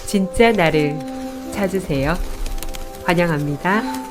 진짜 나를 찾으세요. 환영합니다.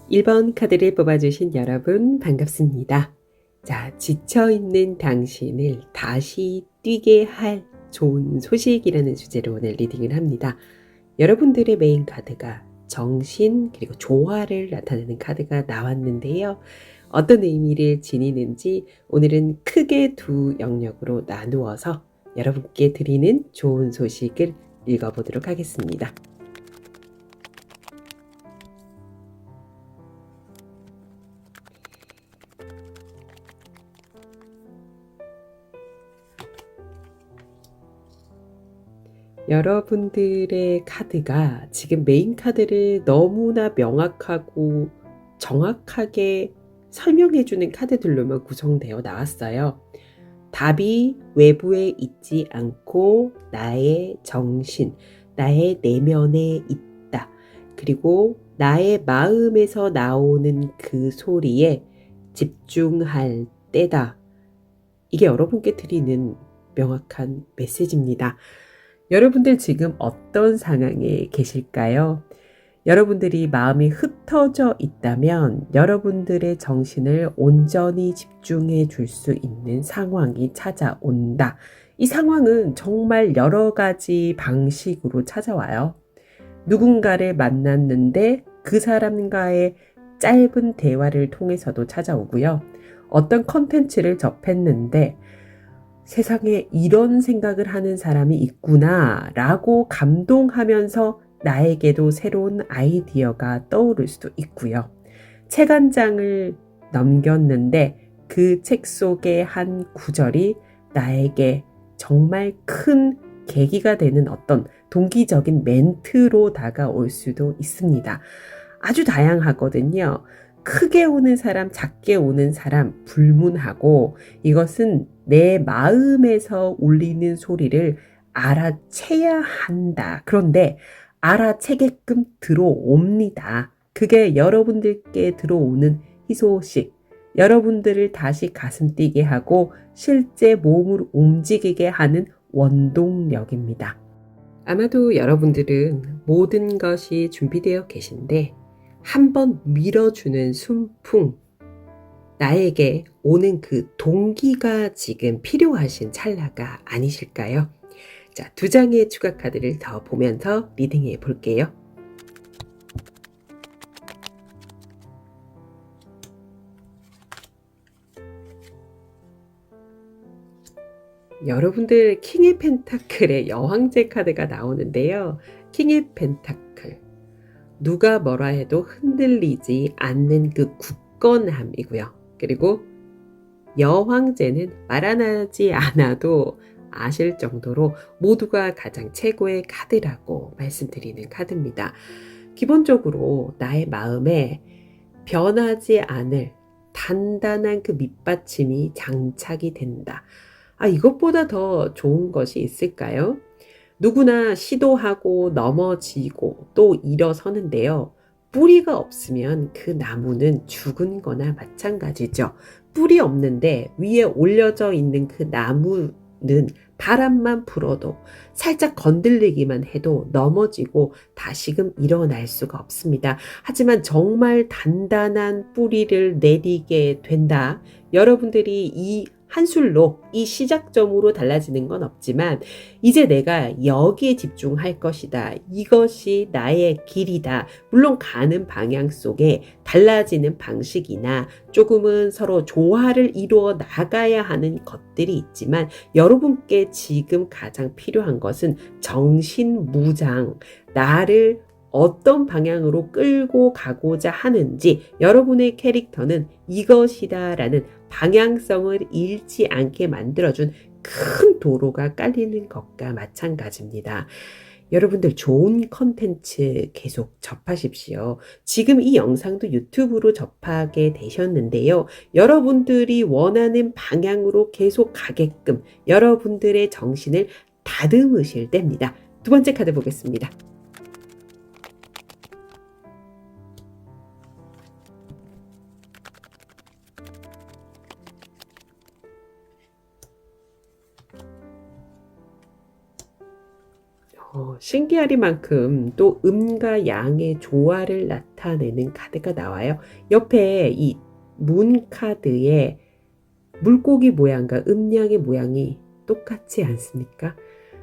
일 번 카드를 뽑아주신 여러분 반갑습니다. 자, 지쳐있는 당신을 다시 뛰게 할 좋은 소식이라는 주제로 오늘 리딩을 합니다. 여러분들의 메인 카드가 정신 그리고 조화를 나타내는 카드가 나왔는데요. 어떤 의미를 지니는지 오늘은 크게 두 영역으로 나누어서 여러분께 드리는 좋은 소식을 읽어보도록 하겠습니다. 여러분들의 카드가 지금 메인 카드를 너무나 명확하고 정확하게 설명해주는 카드들로만 구성되어 나왔어요. 답이 외부에 있지 않고 나의 정신, 나의 내면에 있다. 그리고 나의 마음에서 나오는 그 소리에 집중할 때다. 이게 여러분께 드리는 명확한 메시지입니다. 여러분들 지금 어떤 상황에 계실까요? 여러분들이 마음이 흩어져 있다면 여러분들의 정신을 온전히 집중해 줄 수 있는 상황이 찾아온다. 이 상황은 정말 여러 가지 방식으로 찾아와요. 누군가를 만났는데 그 사람과의 짧은 대화를 통해서도 찾아오고요. 어떤 컨텐츠를 접했는데 세상에 이런 생각을 하는 사람이 있구나 라고 감동하면서 나에게도 새로운 아이디어가 떠오를 수도 있고요. 책 한 장을 넘겼는데 그 책 속의 한 구절이 나에게 정말 큰 계기가 되는 어떤 동기적인 멘트로 다가올 수도 있습니다. 아주 다양하거든요. 크게 오는 사람, 작게 오는 사람 불문하고 이것은 내 마음에서 울리는 소리를 알아채야 한다. 그런데 알아채게끔 들어옵니다. 그게 여러분들께 들어오는 희소식, 여러분들을 다시 가슴 뛰게 하고 실제 몸을 움직이게 하는 원동력입니다. 아마도 여러분들은 모든 것이 준비되어 계신데 한번 밀어주는 순풍, 나에게 오는 그 동기가 지금 필요하신 찰나가 아니실까요? 자, 두 장의 추가 카드를 더 보면서 리딩해 볼게요. 여러분들 킹의 펜타클의 여왕제 카드가 나오는데요. 킹의 펜타클, 누가 뭐라 해도 흔들리지 않는 그 굳건함이고요. 그리고 여왕제는 말 안 하지 않아도 아실 정도로 모두가 가장 최고의 카드라고 말씀드리는 카드입니다. 기본적으로 나의 마음에 변하지 않을 단단한 그 밑받침이 장착이 된다. 이것보다 더 좋은 것이 있을까요? 누구나 시도하고 넘어지고 또 일어서는데요. 뿌리가 없으면 그 나무는 죽은 거나 마찬가지죠. 뿌리 없는데 위에 올려져 있는 그 나무는 바람만 불어도 살짝 건들리기만 해도 넘어지고 다시금 일어날 수가 없습니다. 하지만 정말 단단한 뿌리를 내리게 된다. 여러분들이 이 한술로 이 시작점으로 달라지는 건 없지만 이제 내가 여기에 집중할 것이다. 이것이 나의 길이다. 물론 가는 방향 속에 달라지는 방식이나 조금은 서로 조화를 이루어 나가야 하는 것들이 있지만 여러분께 지금 가장 필요한 것은 정신무장, 나를 어떤 방향으로 끌고 가고자 하는지 여러분의 캐릭터는 이것이다 라는 방향성을 잃지 않게 만들어준 큰 도로가 깔리는 것과 마찬가지입니다. 여러분들 좋은 컨텐츠 계속 접하십시오. 지금 이 영상도 유튜브로 접하게 되셨는데요. 여러분들이 원하는 방향으로 계속 가게끔 여러분들의 정신을 다듬으실 때입니다. 두 번째 카드 보겠습니다. 신기하리만큼 또 음과 양의 조화를 나타내는 카드가 나와요. 옆에 이 문 카드에 물고기 모양과 음양의 모양이 똑같지 않습니까?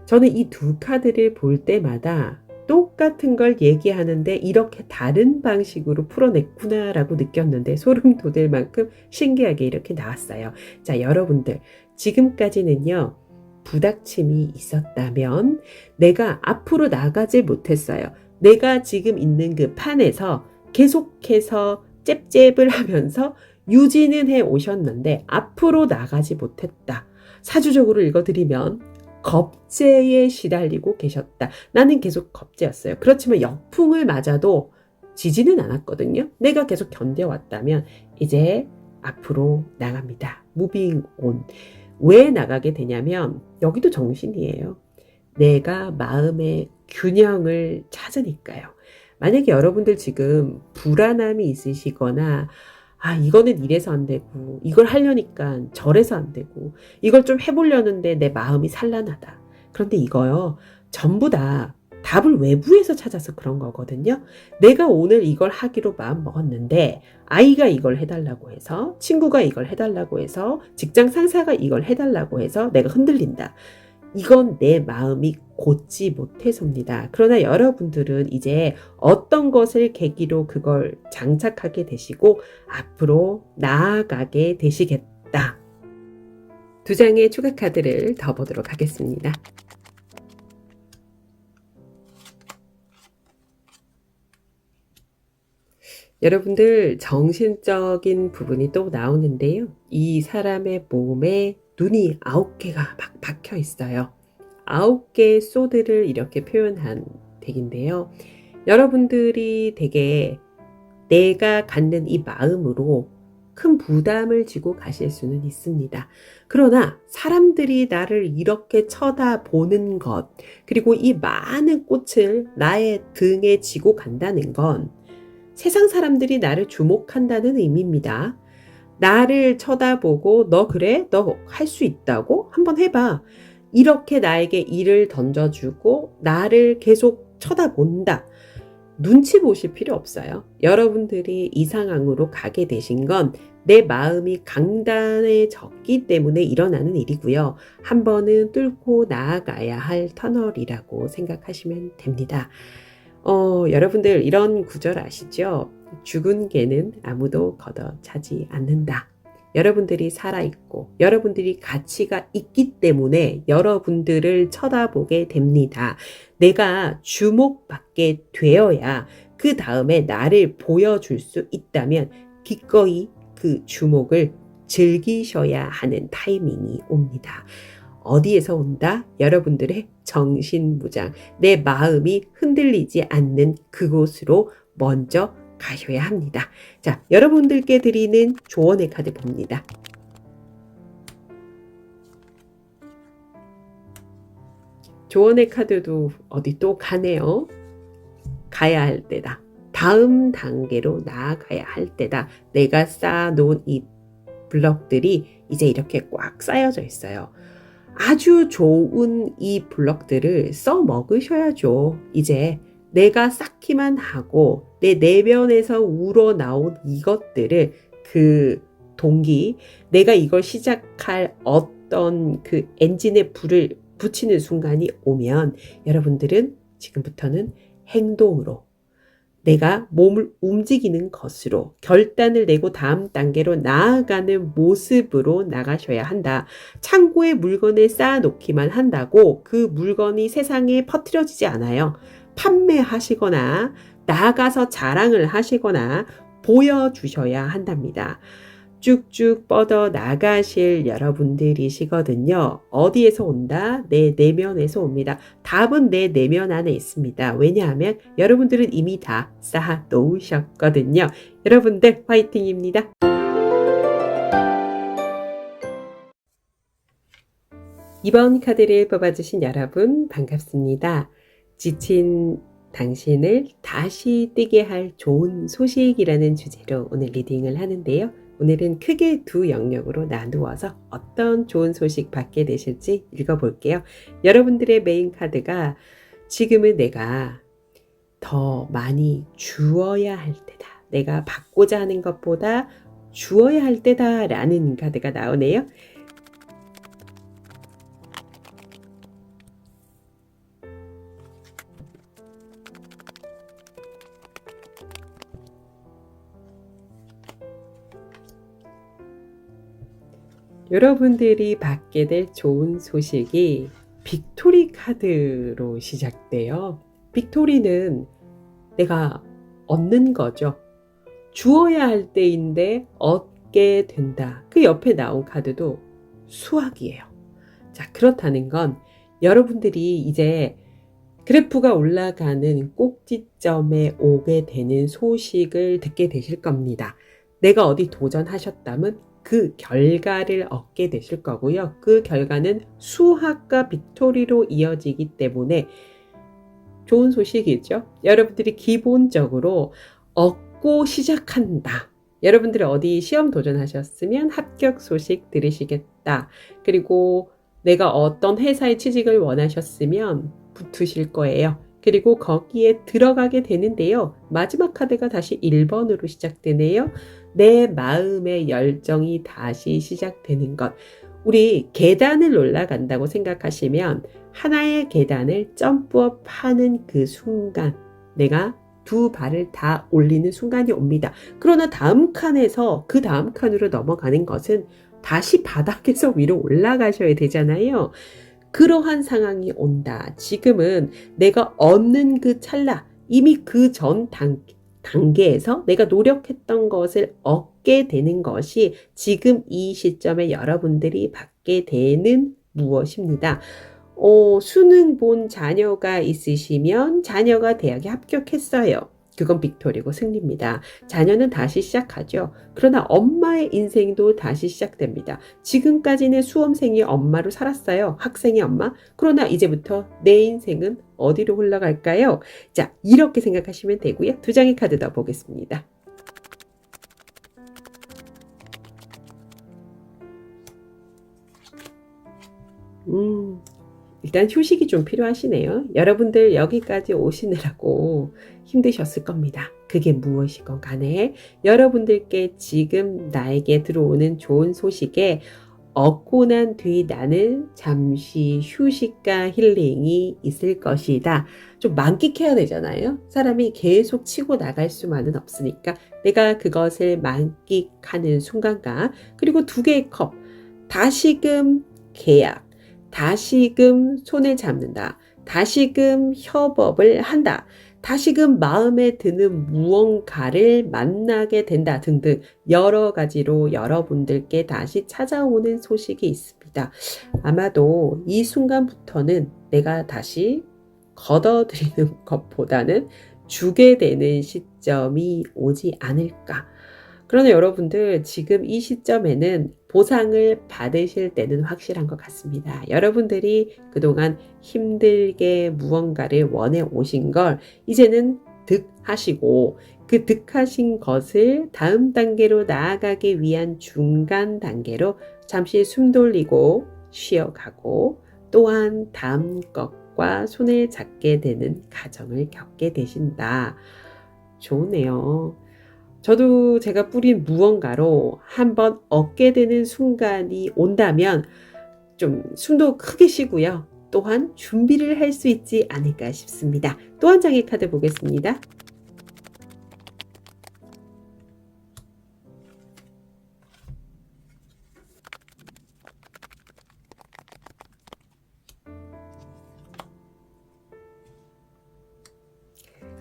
저는 이 두 카드를 볼 때마다 똑같은 걸 얘기하는데 이렇게 다른 방식으로 풀어냈구나 라고 느꼈는데 소름 돋을 만큼 신기하게 이렇게 나왔어요. 자, 여러분들 지금까지는요. 부닥침이 있었다면 내가 앞으로 나가지 못했어요. 내가 지금 있는 그 판에서 계속해서 잽잽을 하면서 유지는 해 오셨는데 앞으로 나가지 못했다. 사주적으로 읽어드리면 겁재에 시달리고 계셨다. 나는 계속 겁재였어요. 그렇지만 역풍을 맞아도 지지는 않았거든요. 내가 계속 견뎌왔다면 이제 앞으로 나갑니다. 무빙 온. 왜 나가게 되냐면 여기도 정신이에요. 내가 마음의 균형을 찾으니까요. 만약에 여러분들 지금 불안함이 있으시거나 이거는 이래서 안 되고 이걸 하려니까 저래서 안 되고 이걸 좀 해보려는데 내 마음이 산란하다. 그런데 이거요. 전부 다 답을 외부에서 찾아서 그런 거거든요. 내가 오늘 이걸 하기로 마음 먹었는데 아이가 이걸 해달라고 해서 친구가 이걸 해달라고 해서 직장 상사가 이걸 해달라고 해서 내가 흔들린다. 이건 내 마음이 곧지 못해서입니다. 그러나 여러분들은 이제 어떤 것을 계기로 그걸 장착하게 되시고 앞으로 나아가게 되시겠다. 두 장의 추가 카드를 더 보도록 하겠습니다. 여러분들 정신적인 부분이 또 나오는데요. 이 사람의 몸에 눈이 9개가 막 박혀 있어요. 9개의 소드를 이렇게 표현한 덱인데요. 여러분들이 되게 내가 갖는 이 마음으로 큰 부담을 지고 가실 수는 있습니다. 그러나 사람들이 나를 이렇게 쳐다보는 것, 그리고 이 많은 꽃을 나의 등에 지고 간다는 건 세상 사람들이 나를 주목한다는 의미입니다. 나를 쳐다보고 너 그래? 너 할 수 있다고? 한번 해봐. 이렇게 나에게 일을 던져주고 나를 계속 쳐다본다. 눈치 보실 필요 없어요. 여러분들이 이 상황으로 가게 되신 건 내 마음이 강단해졌기 때문에 일어나는 일이고요. 한 번은 뚫고 나아가야 할 터널이라고 생각하시면 됩니다. 여러분들 이런 구절 아시죠? 죽은 개는 아무도 걷어차지 않는다. 여러분들이 살아있고 여러분들이 가치가 있기 때문에 여러분들을 쳐다보게 됩니다. 내가 주목받게 되어야 그 다음에 나를 보여줄 수 있다면 기꺼이 그 주목을 즐기셔야 하는 타이밍이 옵니다. 어디에서 온다? 여러분들의 정신무장, 내 마음이 흔들리지 않는 그곳으로 먼저 가셔야 합니다. 자, 여러분들께 드리는 조언의 카드 봅니다. 조언의 카드도 어디 또 가네요. 가야 할 때다. 다음 단계로 나아가야 할 때다. 내가 쌓아놓은 이 블럭들이 이제 이렇게 꽉 쌓여져 있어요. 아주 좋은 이 블럭들을 써 먹으셔야죠. 이제 내가 쌓기만 하고 내 내면에서 우러나온 이것들을 그 동기, 내가 이걸 시작할 어떤 그 엔진에 불을 붙이는 순간이 오면 여러분들은 지금부터는 행동으로 내가 몸을 움직이는 것으로 결단을 내고 다음 단계로 나아가는 모습으로 나가셔야 한다. 창고에 물건을 쌓아놓기만 한다고 그 물건이 세상에 퍼뜨려지지 않아요. 판매하시거나 나가서 자랑을 하시거나 보여주셔야 한답니다. 쭉쭉 뻗어 나가실 여러분들이시거든요. 어디에서 온다? 내 내면에서 옵니다. 답은 내 내면 안에 있습니다. 왜냐하면 여러분들은 이미 다 쌓아 놓으셨거든요. 여러분들 화이팅입니다. 이번 카드를 뽑아주신 여러분 반갑습니다. 지친 당신을 다시 뛰게 할 좋은 소식이라는 주제로 오늘 리딩을 하는데요. 오늘은 크게 두 영역으로 나누어서 어떤 좋은 소식 받게 되실지 읽어볼게요. 여러분들의 메인 카드가 지금은 내가 더 많이 주어야 할 때다. 내가 받고자 하는 것보다 주어야 할 때다 라는 카드가 나오네요. 여러분들이 받게 될 좋은 소식이 빅토리 카드로 시작돼요. 빅토리는 내가 얻는 거죠. 주어야 할 때인데 얻게 된다. 그 옆에 나온 카드도 수확이에요. 자, 그렇다는 건 여러분들이 이제 그래프가 올라가는 꼭지점에 오게 되는 소식을 듣게 되실 겁니다. 내가 어디 도전하셨다면 그 결과를 얻게 되실 거고요. 그 결과는 수학과 빅토리로 이어지기 때문에 좋은 소식이죠. 여러분들이 기본적으로 얻고 시작한다. 여러분들이 어디 시험 도전하셨으면 합격 소식 들으시겠다. 그리고 내가 어떤 회사에 취직을 원하셨으면 붙으실 거예요. 그리고 거기에 들어가게 되는데요. 마지막 카드가 다시 1번으로 시작되네요. 내 마음의 열정이 다시 시작되는 것. 우리 계단을 올라간다고 생각하시면 하나의 계단을 점프업 하는 그 순간 내가 두 발을 다 올리는 순간이 옵니다. 그러나 다음 칸에서 그 다음 칸으로 넘어가는 것은 다시 바닥에서 위로 올라가셔야 되잖아요. 그러한 상황이 온다. 지금은 내가 얻는 그 찰나, 이미 그 전 단계에서 내가 노력했던 것을 얻게 되는 것이 지금 이 시점에 여러분들이 받게 되는 무엇입니다. 수능 본 자녀가 있으시면 자녀가 대학에 합격했어요. 그건 빅토리고 승리입니다. 자녀는 다시 시작하죠. 그러나 엄마의 인생도 다시 시작됩니다. 지금까지는 수험생이 엄마로 살았어요. 학생이 엄마. 그러나 이제부터 내 인생은 어디로 흘러갈까요? 자, 이렇게 생각하시면 되고요. 두 장의 카드 더 보겠습니다. 일단 휴식이 좀 필요하시네요. 여러분들 여기까지 오시느라고 힘드셨을 겁니다. 그게 무엇이건 간에 여러분들께 지금 나에게 들어오는 좋은 소식에 얻고 난 뒤 나는 잠시 휴식과 힐링이 있을 것이다. 좀 만끽해야 되잖아요. 사람이 계속 치고 나갈 수만은 없으니까 내가 그것을 만끽하는 순간과 그리고 두 개의 컵, 다시금 계약, 다시금 손을 잡는다. 다시금 협업을 한다. 다시금 마음에 드는 무언가를 만나게 된다 등등 여러 가지로 여러분들께 다시 찾아오는 소식이 있습니다. 아마도 이 순간부터는 내가 다시 걷어들이는 것보다는 주게 되는 시점이 오지 않을까. 그러나 여러분들 지금 이 시점에는 보상을 받으실 때는 확실한 것 같습니다. 여러분들이 그동안 힘들게 무언가를 원해 오신 걸 이제는 득하시고 그 득하신 것을 다음 단계로 나아가기 위한 중간 단계로 잠시 숨 돌리고 쉬어가고 또한 다음 것과 손을 잡게 되는 과정을 겪게 되신다. 좋네요. 저도 제가 뿌린 무언가로 한번 얻게 되는 순간이 온다면 좀 숨도 크게 쉬고요. 또한 준비를 할 수 있지 않을까 싶습니다. 또 한 장의 카드 보겠습니다.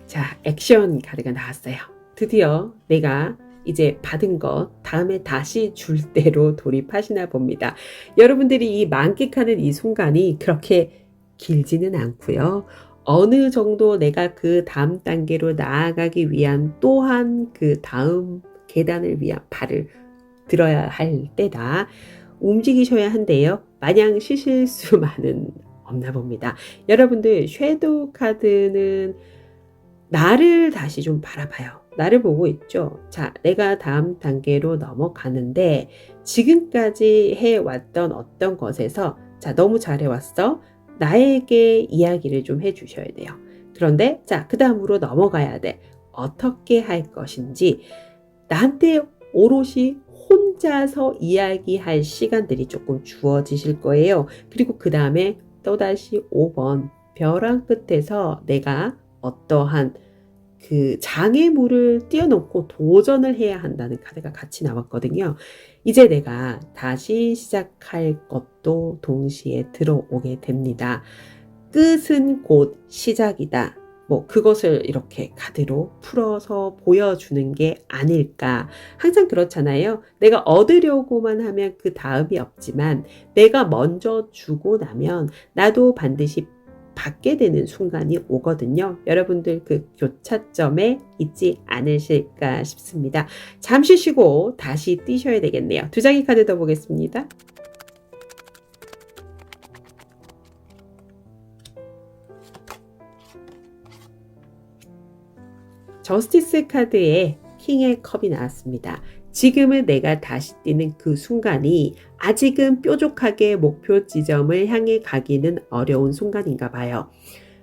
자, 액션 카드가 나왔어요. 드디어 내가 이제 받은 것 다음에 다시 줄 대로 돌입하시나 봅니다. 여러분들이 이 만끽하는 이 순간이 그렇게 길지는 않고요. 어느 정도 내가 그 다음 단계로 나아가기 위한 또한 그 다음 계단을 위한 발을 들어야 할 때다. 움직이셔야 한대요. 마냥 쉬실 수만은 없나 봅니다. 여러분들 섀도우 카드는 나를 다시 좀 바라봐요. 나를 보고 있죠. 자, 내가 다음 단계로 넘어가는데 지금까지 해왔던 어떤 것에서 자, 너무 잘해왔어. 나에게 이야기를 좀 해주셔야 돼요. 그런데 자, 그 다음으로 넘어가야 돼. 어떻게 할 것인지 나한테 오롯이 혼자서 이야기할 시간들이 조금 주어지실 거예요. 그리고 그 다음에 또다시 5번 벼랑 끝에서 내가 어떠한 그 장애물을 띄워놓고 도전을 해야 한다는 카드가 같이 나왔거든요. 이제 내가 다시 시작할 것도 동시에 들어오게 됩니다. 끝은 곧 시작이다. 뭐 그것을 이렇게 카드로 풀어서 보여주는 게 아닐까. 항상 그렇잖아요. 내가 얻으려고만 하면 그 다음이 없지만 내가 먼저 주고 나면 나도 반드시 받게 되는 순간이 오거든요. 여러분들 그 교차점에 있지 않으실까 싶습니다. 잠시 쉬고 다시 뛰셔야 되겠네요. 두 장의 카드 더 보겠습니다. 저스티스 카드에 킹의 컵이 나왔습니다. 지금은 내가 다시 뛰는 그 순간이 아직은 뾰족하게 목표 지점을 향해 가기는 어려운 순간인가 봐요.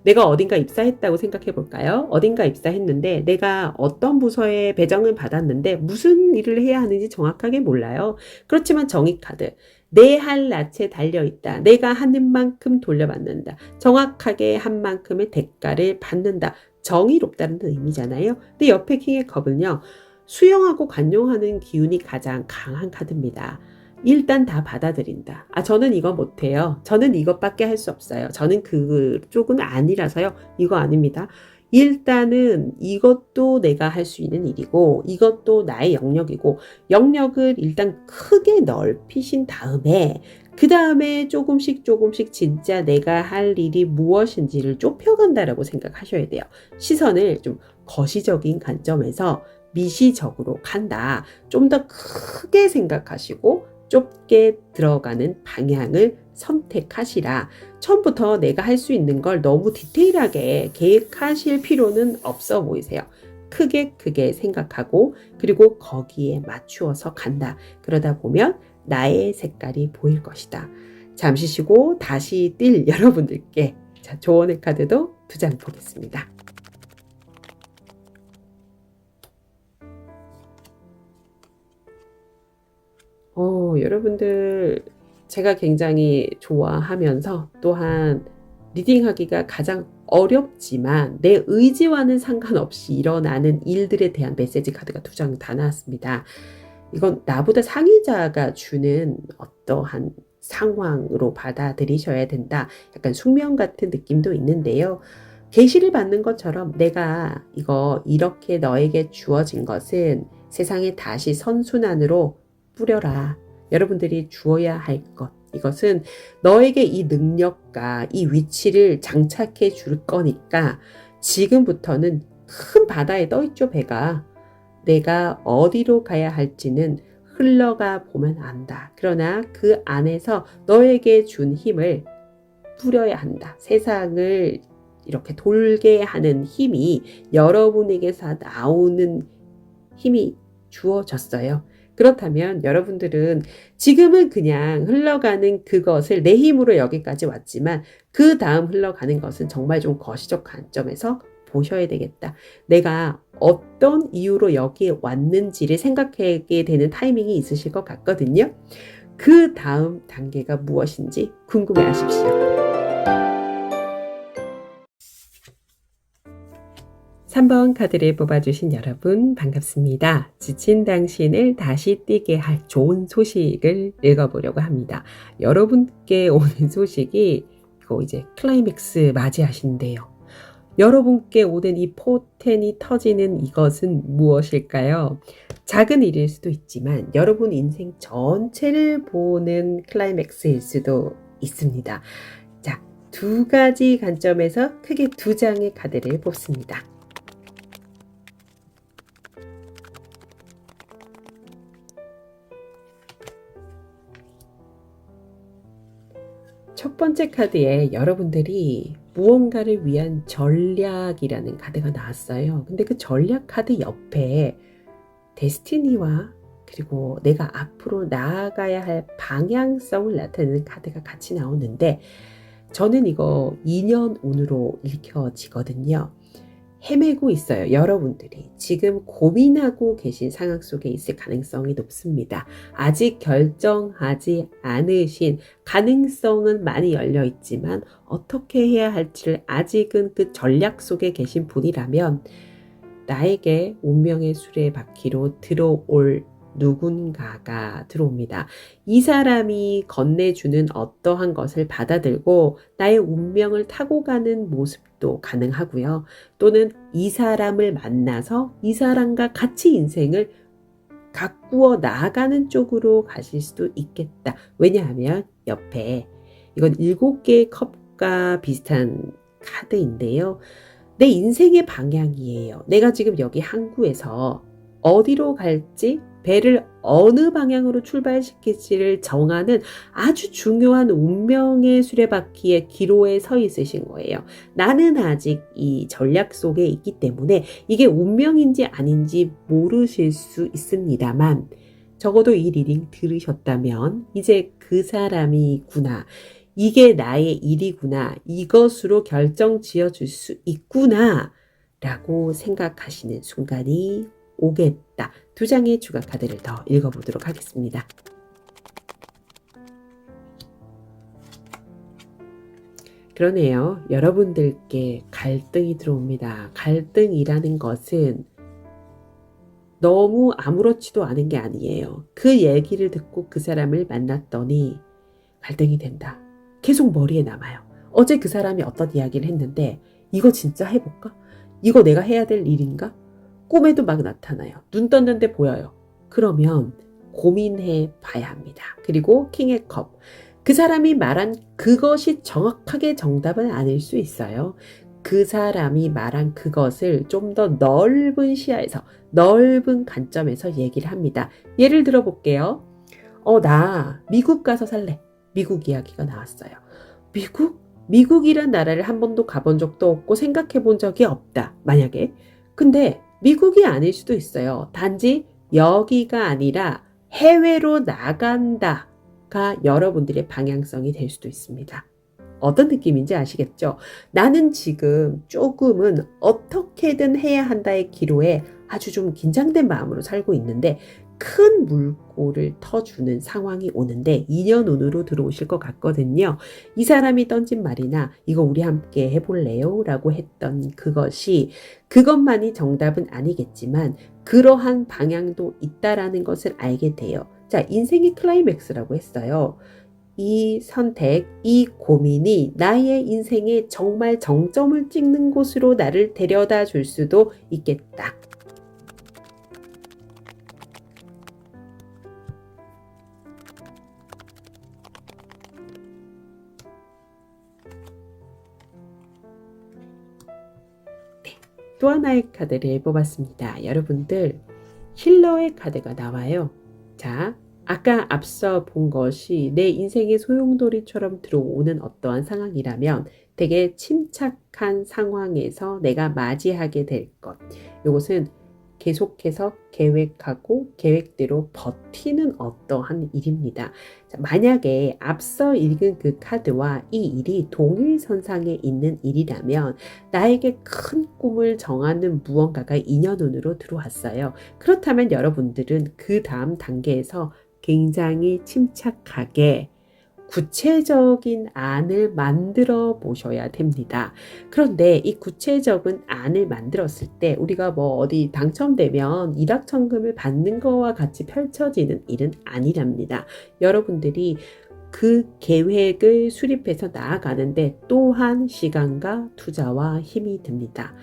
내가 어딘가 입사했다고 생각해 볼까요? 어딘가 입사했는데 내가 어떤 부서에 배정을 받았는데 무슨 일을 해야 하는지 정확하게 몰라요. 그렇지만 정의 카드. 내 할 낯에 달려있다. 내가 하는 만큼 돌려받는다. 정확하게 한 만큼의 대가를 받는다. 정의롭다는 의미잖아요. 근데 옆에 킹의 컵은요. 수용하고 관용하는 기운이 가장 강한 카드입니다. 일단 다 받아들인다. 저는 이거 못해요. 저는 이것밖에 할 수 없어요. 저는 그쪽은 아니라서요. 이거 아닙니다. 일단은 이것도 내가 할 수 있는 일이고 이것도 나의 영역이고 영역을 일단 크게 넓히신 다음에 그 다음에 조금씩 진짜 내가 할 일이 무엇인지를 좁혀간다라고 생각하셔야 돼요. 시선을 좀 거시적인 관점에서 미시적으로 간다. 좀 더 크게 생각하시고 좁게 들어가는 방향을 선택하시라. 처음부터 내가 할 수 있는 걸 너무 디테일하게 계획하실 필요는 없어 보이세요. 크게 생각하고 그리고 거기에 맞추어서 간다. 그러다 보면 나의 색깔이 보일 것이다. 잠시 쉬고 다시 뛸 여러분들께 자, 조언의 카드도 두 장 보겠습니다. 여러분들 제가 굉장히 좋아하면서 또한 리딩하기가 가장 어렵지만 내 의지와는 상관없이 일어나는 일들에 대한 메시지 카드가 두 장 다 나왔습니다. 이건 나보다 상위자가 주는 어떠한 상황으로 받아들이셔야 된다. 약간 숙명 같은 느낌도 있는데요. 계시를 받는 것처럼 내가 이거 이렇게 너에게 주어진 것은 세상에 다시 선순환으로 뿌려라. 여러분들이 주어야 할 것. 이것은 너에게 이 능력과 이 위치를 장착해 줄 거니까 지금부터는 큰 바다에 떠있죠, 배가. 내가 어디로 가야 할지는 흘러가 보면 안다. 그러나 그 안에서 너에게 준 힘을 뿌려야 한다. 세상을 이렇게 돌게 하는 힘이 여러분에게서 나오는 힘이 주어졌어요. 그렇다면 여러분들은 지금은 그냥 흘러가는 그것을 내 힘으로 여기까지 왔지만 그 다음 흘러가는 것은 정말 좀 거시적 관점에서 보셔야 되겠다. 내가 어떤 이유로 여기에 왔는지를 생각하게 되는 타이밍이 있으실 것 같거든요. 그 다음 단계가 무엇인지 궁금해 하십시오. 3번 카드를 뽑아주신 여러분 반갑습니다. 지친 당신을 다시 뛰게 할 좋은 소식을 읽어보려고 합니다. 여러분께 오는 소식이 이제 클라이맥스 맞이하신대요. 여러분께 오는 이 포텐이 터지는 이것은 무엇일까요? 작은 일일 수도 있지만 여러분 인생 전체를 보는 클라이맥스일 수도 있습니다. 자, 두 가지 관점에서 크게 두 장의 카드를 뽑습니다. 첫 번째 카드에 여러분들이 무언가를 위한 전략이라는 카드가 나왔어요. 근데 그 전략 카드 옆에 데스티니와 그리고 내가 앞으로 나아가야 할 방향성을 나타내는 카드가 같이 나오는데 저는 이거 인연운으로 읽혀지거든요. 헤매고 있어요. 여러분들이 지금 고민하고 계신 상황 속에 있을 가능성이 높습니다. 아직 결정하지 않으신 가능성은 많이 열려 있지만 어떻게 해야 할지를 아직은 그 전략 속에 계신 분이라면 나에게 운명의 수레바퀴로 들어올 누군가가 들어옵니다. 이 사람이 건네주는 어떠한 것을 받아들고 나의 운명을 타고 가는 모습도 가능하고요. 또는 이 사람을 만나서 이 사람과 같이 인생을 가꾸어 나아가는 쪽으로 가실 수도 있겠다. 왜냐하면 옆에 이건 7개의 컵과 비슷한 카드인데요. 내 인생의 방향이에요. 내가 지금 여기 항구에서 어디로 갈지 배를 어느 방향으로 출발시킬지를 정하는 아주 중요한 운명의 수레바퀴의 기로에 서 있으신 거예요. 나는 아직 이 전략 속에 있기 때문에 이게 운명인지 아닌지 모르실 수 있습니다만 적어도 이 리딩 들으셨다면 이제 그 사람이구나. 이게 나의 일이구나. 이것으로 결정 지어줄 수 있구나. 라고 생각하시는 순간이 오겠다. 두 장의 추가 카드를 더 읽어보도록 하겠습니다. 그러네요. 여러분들께 갈등이 들어옵니다. 갈등이라는 것은 너무 아무렇지도 않은 게 아니에요. 그 얘기를 듣고 그 사람을 만났더니 갈등이 된다. 계속 머리에 남아요. 어제 그 사람이 어떤 이야기를 했는데 이거 진짜 해볼까? 이거 내가 해야 될 일인가? 꿈에도 막 나타나요. 눈 떴는데 보여요. 그러면 고민해 봐야 합니다. 그리고 킹의 컵. 그 사람이 말한 그것이 정확하게 정답은 아닐 수 있어요. 그 사람이 말한 그것을 좀 더 넓은 시야에서 넓은 관점에서 얘기를 합니다. 예를 들어 볼게요. 나 미국 가서 살래. 미국 이야기가 나왔어요. 미국? 미국이란 나라를 한 번도 가본 적도 없고 생각해 본 적이 없다. 만약에. 근데 미국이 아닐 수도 있어요. 단지 여기가 아니라 해외로 나간다가 여러분들의 방향성이 될 수도 있습니다. 어떤 느낌인지 아시겠죠? 나는 지금 조금은 어떻게든 해야 한다의 기로에 아주 좀 긴장된 마음으로 살고 있는데 큰 물꼬를 터주는 상황이 오는데 인연운으로 들어오실 것 같거든요. 이 사람이 던진 말이나 이거 우리 함께 해볼래요? 라고 했던 그것만이 정답은 아니겠지만 그러한 방향도 있다라는 것을 알게 돼요. 자, 인생의 클라이맥스라고 했어요. 이 선택, 이 고민이 나의 인생에 정말 정점을 찍는 곳으로 나를 데려다 줄 수도 있겠다. 또 하나의 카드를 뽑았습니다. 여러분들 힐러의 카드가 나와요. 자, 아까 앞서 본 것이 내 인생의 소용돌이처럼 들어오는 어떠한 상황이라면 되게 침착한 상황에서 내가 맞이하게 될 것. 이것은 계속해서 계획하고 계획대로 버티는 어떠한 일입니다. 자, 만약에 앞서 읽은 그 카드와 이 일이 동일선상에 있는 일이라면 나에게 큰 꿈을 정하는 무언가가 인연운으로 들어왔어요. 그렇다면 여러분들은 그 다음 단계에서 굉장히 침착하게 구체적인 안을 만들어 보셔야 됩니다. 그런데 이 구체적인 안을 만들었을 때 우리가 뭐 어디 당첨되면 일확천금을 받는 거와 같이 펼쳐지는 일은 아니랍니다. 여러분들이 그 계획을 수립해서 나아가는데 또한 시간과 투자와 힘이 듭니다.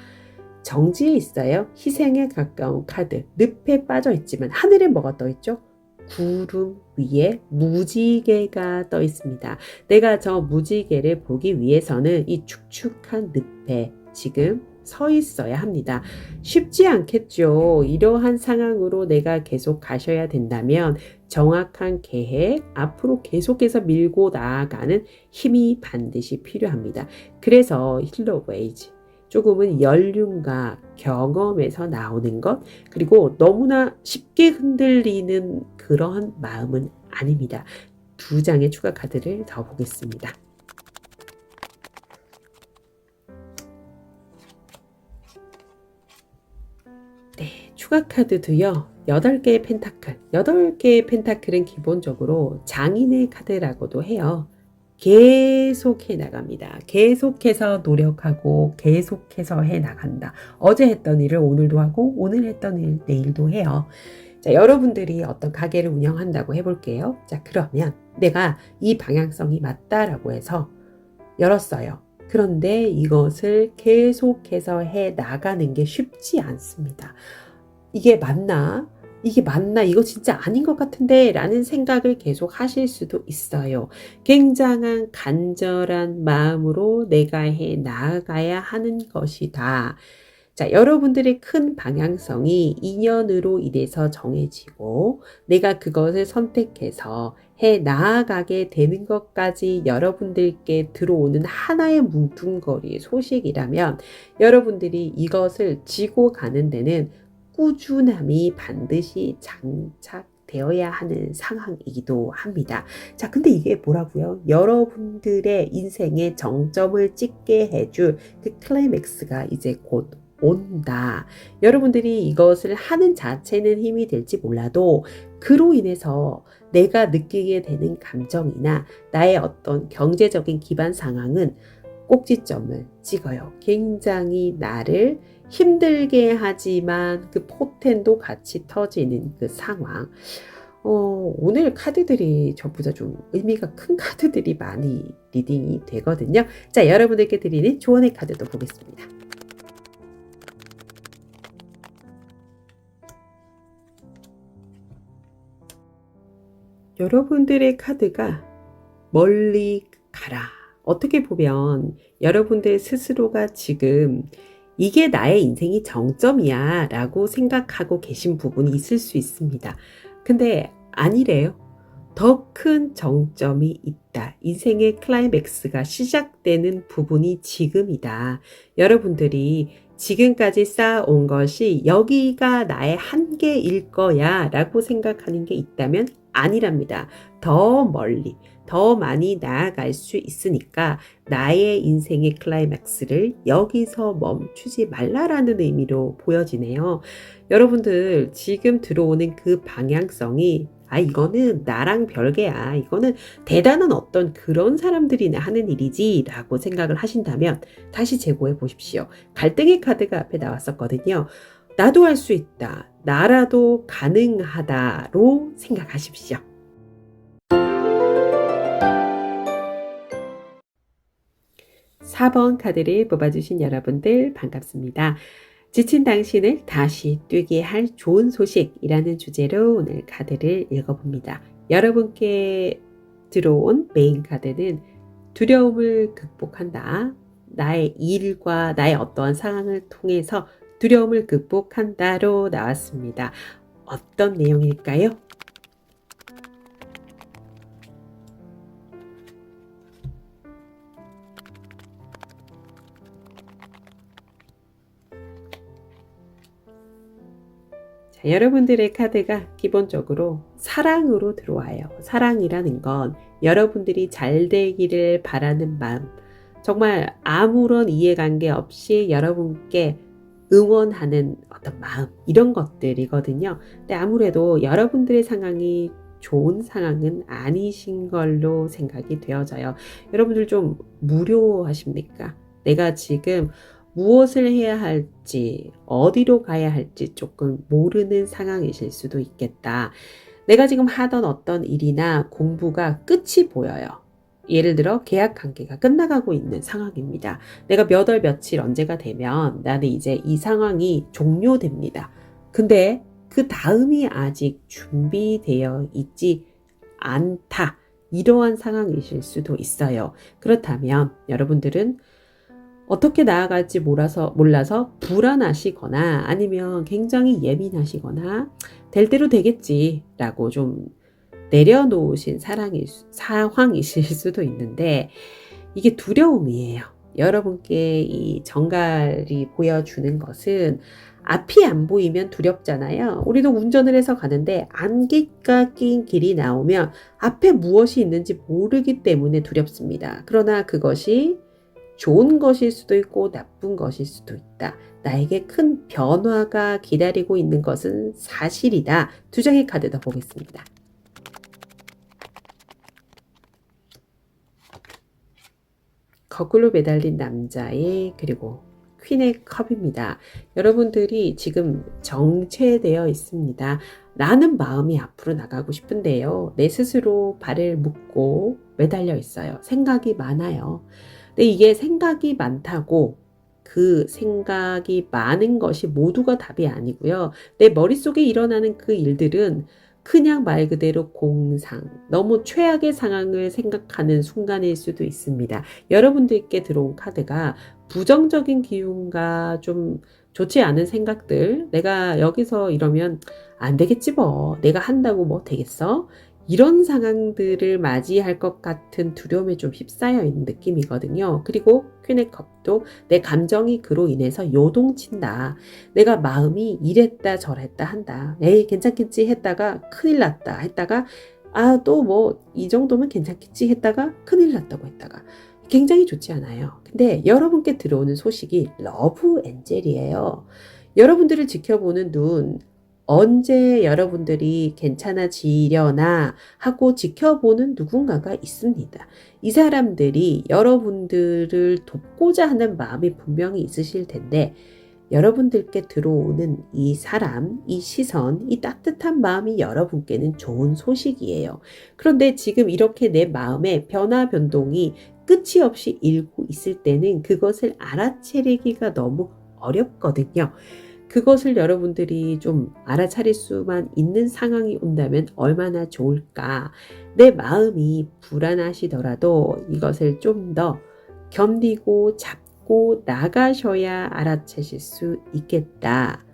정지에 있어요. 희생에 가까운 카드. 늪에 빠져 있지만 하늘에 뭐가 떠 있죠? 구름 위에 무지개가 떠 있습니다. 내가 저 무지개를 보기 위해서는 이 축축한 늪에 지금 서 있어야 합니다. 쉽지 않겠죠. 이러한 상황으로 내가 계속 가셔야 된다면 정확한 계획, 앞으로 계속해서 밀고 나아가는 힘이 반드시 필요합니다. 그래서 힐러 웨이지. 조금은 연륜과 경험에서 나오는 것, 그리고 너무나 쉽게 흔들리는 그러한 마음은 아닙니다. 두 장의 추가 카드를 더 보겠습니다. 네, 추가 카드도요. 8개의 펜타클. 8개의 펜타클은 기본적으로 장인의 카드라고도 해요. 계속 해 나갑니다. 계속해서 노력하고 계속해서 해 나간다. 어제 했던 일을 오늘도 하고 오늘 했던 일 내일도 해요. 자, 여러분들이 어떤 가게를 운영한다고 해볼게요. 자, 그러면 내가 이 방향성이 맞다라고 해서 열었어요. 그런데 이것을 계속해서 해 나가는 게 쉽지 않습니다. 이게 맞나? 이게 맞나? 이거 진짜 아닌 것 같은데? 라는 생각을 계속 하실 수도 있어요. 굉장한 간절한 마음으로 내가 해 나아가야 하는 것이다. 자, 여러분들의 큰 방향성이 인연으로 인해서 정해지고 내가 그것을 선택해서 해 나아가게 되는 것까지 여러분들께 들어오는 하나의 뭉뚱거리의 소식이라면 여러분들이 이것을 지고 가는 데는 꾸준함이 반드시 장착되어야 하는 상황이기도 합니다. 자, 근데 이게 뭐라고요? 여러분들의 인생의 정점을 찍게 해줄 그 클라이맥스가 이제 곧 온다. 여러분들이 이것을 하는 자체는 힘이 될지 몰라도 그로 인해서 내가 느끼게 되는 감정이나 나의 어떤 경제적인 기반 상황은 꼭지점을 찍어요. 굉장히 나를 힘들게 하지만 그 포텐도 같이 터지는 그 상황. 오늘 카드들이 전부 다 좀 의미가 큰 카드들이 많이 리딩이 되거든요. 자, 여러분들께 드리는 조언의 카드도 보겠습니다. 여러분들의 카드가 멀리 가라. 어떻게 보면 여러분들 스스로가 지금 이게 나의 인생이 정점이야 라고 생각하고 계신 부분이 있을 수 있습니다. 근데 아니래요. 더 큰 정점이 있다. 인생의 클라이맥스가 시작되는 부분이 지금이다. 여러분들이 지금까지 쌓아온 것이 여기가 나의 한계일 거야 라고 생각하는 게 있다면 아니랍니다. 더 멀리, 더 많이 나아갈 수 있으니까 나의 인생의 클라이맥스를 여기서 멈추지 말라라는 의미로 보여지네요. 여러분들 지금 들어오는 그 방향성이 이거는 나랑 별개야. 이거는 대단한 어떤 그런 사람들이나 하는 일이지 라고 생각을 하신다면 다시 재고해 보십시오. 갈등의 카드가 앞에 나왔었거든요. 나도 할 수 있다. 나라도 가능하다로 생각하십시오. 4번 카드를 뽑아주신 여러분들 반갑습니다. 지친 당신을 다시 뛰게 할 좋은 소식이라는 주제로 오늘 카드를 읽어봅니다. 여러분께 들어온 메인 카드는 두려움을 극복한다. 나의 일과 나의 어떠한 상황을 통해서 두려움을 극복한다로 나왔습니다. 어떤 내용일까요? 자, 여러분들의 카드가 기본적으로 사랑으로 들어와요. 사랑이라는 건 여러분들이 잘 되기를 바라는 마음, 정말 아무런 이해관계 없이 여러분께 응원하는 어떤 마음, 이런 것들이거든요. 근데 아무래도 여러분들의 상황이 좋은 상황은 아니신 걸로 생각이 되어져요. 여러분들 좀 무료하십니까? 내가 지금 무엇을 해야 할지, 어디로 가야 할지 조금 모르는 상황이실 수도 있겠다. 내가 지금 하던 어떤 일이나 공부가 끝이 보여요. 예를 들어 계약 관계가 끝나가고 있는 상황입니다. 내가 몇 월 며칠 언제가 되면 나는 이제 이 상황이 종료됩니다. 근데 그 다음이 아직 준비되어 있지 않다. 이러한 상황이실 수도 있어요. 그렇다면 여러분들은 어떻게 나아갈지 몰라서 불안하시거나 아니면 굉장히 예민하시거나 될 대로 되겠지라고 좀 내려놓으신 상황이실 수도 있는데, 이게 두려움이에요. 여러분께 이 정갈이 보여주는 것은 앞이 안 보이면 두렵잖아요. 우리도 운전을 해서 가는데 안개가 낀 길이 나오면 앞에 무엇이 있는지 모르기 때문에 두렵습니다. 그러나 그것이 좋은 것일 수도 있고 나쁜 것일 수도 있다. 나에게 큰 변화가 기다리고 있는 것은 사실이다. 두 장의 카드 더 보겠습니다. 거꾸로 매달린 남자의, 그리고 퀸의 컵입니다. 여러분들이 지금 정체되어 있습니다. 나는 마음이 앞으로 나가고 싶은데요. 내 스스로 발을 묶고 매달려 있어요. 생각이 많아요. 근데 이게 생각이 많다고 그 생각이 많은 것이 모두가 답이 아니고요. 내 머릿속에 일어나는 그 일들은 그냥 말 그대로 공상, 너무 최악의 상황을 생각하는 순간일 수도 있습니다. 여러분들께 들어온 카드가 부정적인 기운과 좀 좋지 않은 생각들, 내가 여기서 이러면 안 되겠지 뭐, 내가 한다고 뭐 되겠어? 이런 상황들을 맞이할 것 같은 두려움에 좀 휩싸여 있는 느낌이거든요. 그리고 퀸의 컵도 내 감정이 그로 인해서 요동친다. 내가 마음이 이랬다 저랬다 한다. 에이 괜찮겠지 했다가 큰일 났다 했다가 또 뭐 이 정도면 괜찮겠지 했다가 큰일 났다고 했다가 굉장히 좋지 않아요. 근데 여러분께 들어오는 소식이 러브 엔젤이에요. 여러분들을 지켜보는 눈, 언제 여러분들이 괜찮아지려나 하고 지켜보는 누군가가 있습니다. 이 사람들이 여러분들을 돕고자 하는 마음이 분명히 있으실 텐데, 여러분들께 들어오는 이 사람, 이 시선, 이 따뜻한 마음이 여러분께는 좋은 소식이에요. 그런데 지금 이렇게 내 마음의 변화 변동이 끝이 없이 일고 있을 때는 그것을 알아차리기가 너무 어렵거든요. 그것을 여러분들이 좀 알아차릴 수만 있는 상황이 온다면 얼마나 좋을까. 내 마음이 불안하시더라도 이것을 좀 더 견디고 잡고 나가셔야 알아채실 수 있겠다.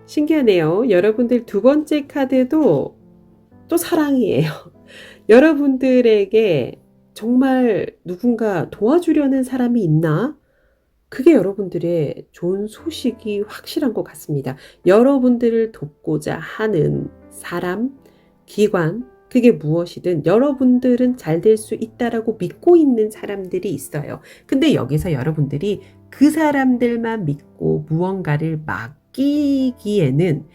신기하네요. 여러분들 두 번째 카드도 또 사랑이에요. 여러분들에게 정말 누군가 도와주려는 사람이 있나? 그게 여러분들의 좋은 소식이 확실한 것 같습니다. 여러분들을 돕고자 하는 사람, 기관, 그게 무엇이든 여러분들은 잘 될 수 있다라고 믿고 있는 사람들이 있어요. 근데 여기서 여러분들이 그 사람들만 믿고 무언가를 맡기기에는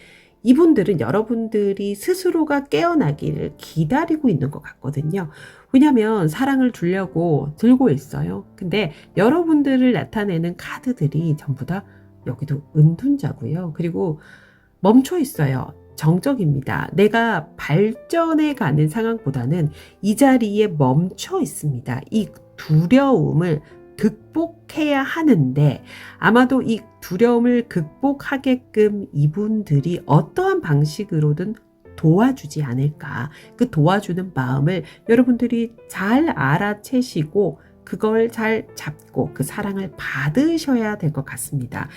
이분들은 여러분들이 스스로가 깨어나기를 기다리고 있는 것 같거든요. 왜냐하면 사랑을 주려고 들고 있어요. 근데 여러분들을 나타내는 카드들이 전부 다 여기도 은둔자고요. 그리고 멈춰 있어요. 정적입니다. 내가 발전해 가는 상황보다는 이 자리에 멈춰 있습니다. 이 두려움을 극복해야 하는데 아마도 이 두려움을 극복하게끔 이분들이 어떠한 방식으로든 도와주지 않을까. 그 도와주는 마음을 여러분들이 잘 알아채시고 그걸 잘 잡고 그 사랑을 받으셔야 될 것 같습니다.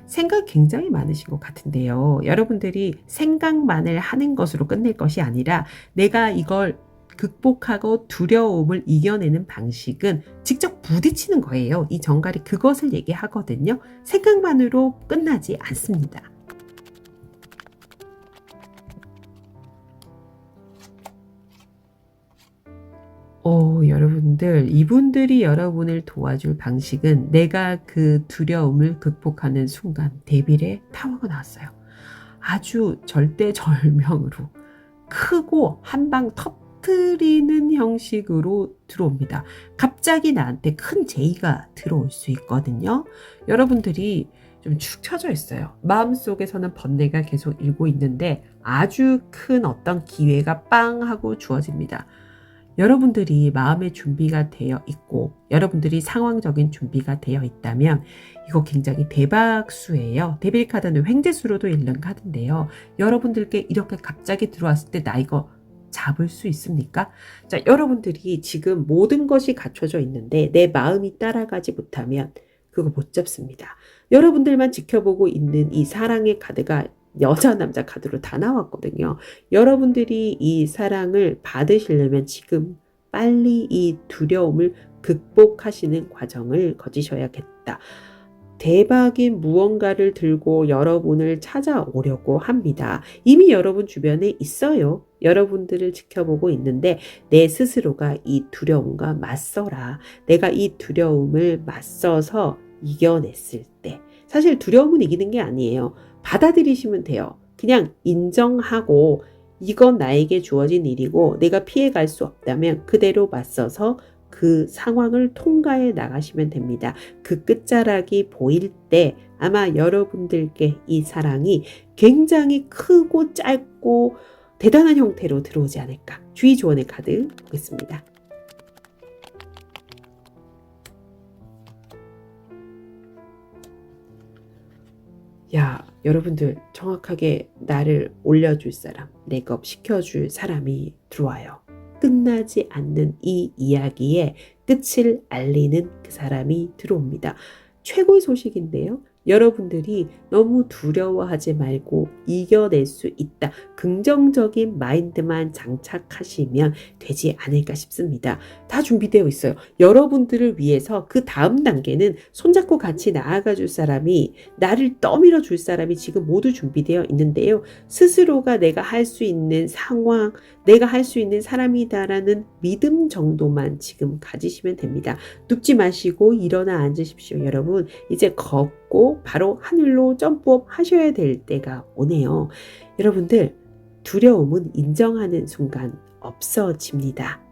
생각 굉장히 많으신 것 같은데요. 여러분들이 생각만을 하는 것으로 끝낼 것이 아니라 내가 이걸 극복하고 두려움을 이겨내는 방식은 직접 부딪히는 거예요. 이 정갈이 그것을 얘기하거든요. 생각만으로 끝나지 않습니다. 여러분들, 이분들이 여러분을 도와줄 방식은 내가 그 두려움을 극복하는 순간 데빌의 타워가 나왔어요. 아주 절대절명으로 크고 한 방 터뜨리는 형식으로 들어옵니다. 갑자기 나한테 큰 제의가 들어올 수 있거든요. 여러분들이 좀 축 처져 있어요. 마음속에서는 번뇌가 계속 일고 있는데 아주 큰 어떤 기회가 빵 하고 주어집니다. 여러분들이 마음의 준비가 되어 있고 여러분들이 상황적인 준비가 되어 있다면 이거 굉장히 대박수예요. 데빌 카드는 횡재수로도 읽는 카드인데요. 여러분들께 이렇게 갑자기 들어왔을 때 나 이거 잡을 수 있습니까? 자, 여러분들이 지금 모든 것이 갖춰져 있는데 내 마음이 따라가지 못하면 그거 못 잡습니다. 여러분들만 지켜보고 있는 이 사랑의 카드가 여자 남자 카드로 다 나왔거든요. 여러분들이 이 사랑을 받으시려면 지금 빨리 이 두려움을 극복하시는 과정을 거치셔야겠다. 대박인 무언가를 들고 여러분을 찾아오려고 합니다. 이미 여러분 주변에 있어요. 여러분들을 지켜보고 있는데 내 스스로가 이 두려움과 맞서라. 내가 이 두려움을 맞서서 이겨냈을 때 사실 두려움은 이기는 게 아니에요. 받아들이시면 돼요. 그냥 인정하고 이건 나에게 주어진 일이고 내가 피해갈 수 없다면 그대로 맞서서 그 상황을 통과해 나가시면 됩니다. 그 끝자락이 보일 때 아마 여러분들께 이 사랑이 굉장히 크고 짧고 대단한 형태로 들어오지 않을까. 주의 조언의 카드 보겠습니다. 야, 여러분들 정확하게 나를 올려줄 사람, 렉업 시켜줄 사람이 들어와요. 끝나지 않는 이 이야기의 끝을 알리는 그 사람이 들어옵니다. 최고의 소식인데요. 여러분들이 너무 두려워하지 말고 이겨낼 수 있다. 긍정적인 마인드만 장착하시면 되지 않을까 싶습니다. 다 준비되어 있어요. 여러분들을 위해서 그 다음 단계는 손잡고 같이 나아가 줄 사람이 나를 떠밀어 줄 사람이 지금 모두 준비되어 있는데요. 스스로가 내가 할 수 있는 상황, 내가 할 수 있는 사람이다라는 믿음 정도만 지금 가지시면 됩니다. 눕지 마시고 일어나 앉으십시오. 여러분 이제 걷고 바로 하늘로 점프업 하셔야 될 때가 오네요. 여러분들 두려움은 인정하는 순간 없어집니다.